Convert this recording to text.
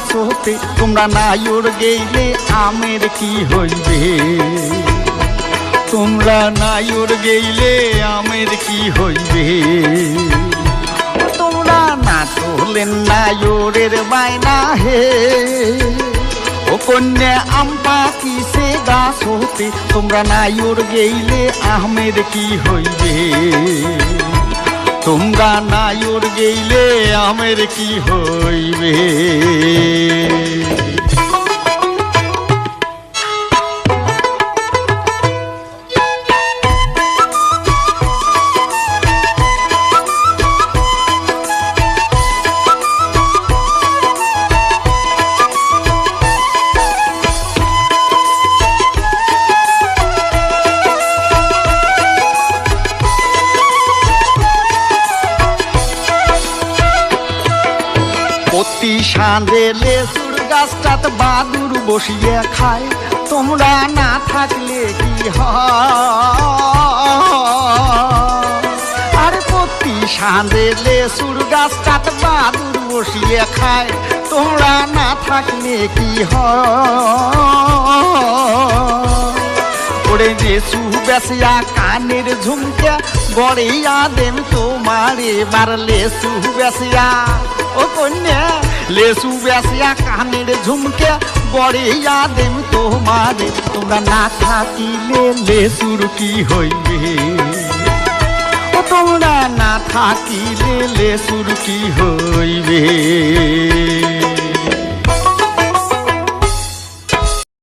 গাছ হতে তোমরা নায়র গেইলে আমের কি হইবে তোমরা নায়র গেইলে আমের কি হইবে তোমরা না তোলেন নায়রের বায়না হে ও কন্যা আম পাকিছে গাছ হতে তোমরা নায়র গেইলে আমের কি হইবে তোমরা নায়র গেইলে আমের কি হইবে প্রতি সাঁঝে লেসুর গাছটাত বাদুর বসিয়ে খায় তোমরা না থাকলে কি আর প্রতি সাঁঝে লেসুর গাছটাত বাদুর বসিয়ে খায় তোমরা না থাকলে কি ওরে লেসু বেসিয়া কানের ঝুমকে গড়িয়া দেন তোমার এবার লেসু বেসিয়া ও কন্যা লেসু বেসিয়া কানের ঝুমকে গড়িয়া দেন তোমার তোমরা না থাকিলে লেসুর কি হইবে ও তোমরা না থাকিলে লেসুর কি হইবে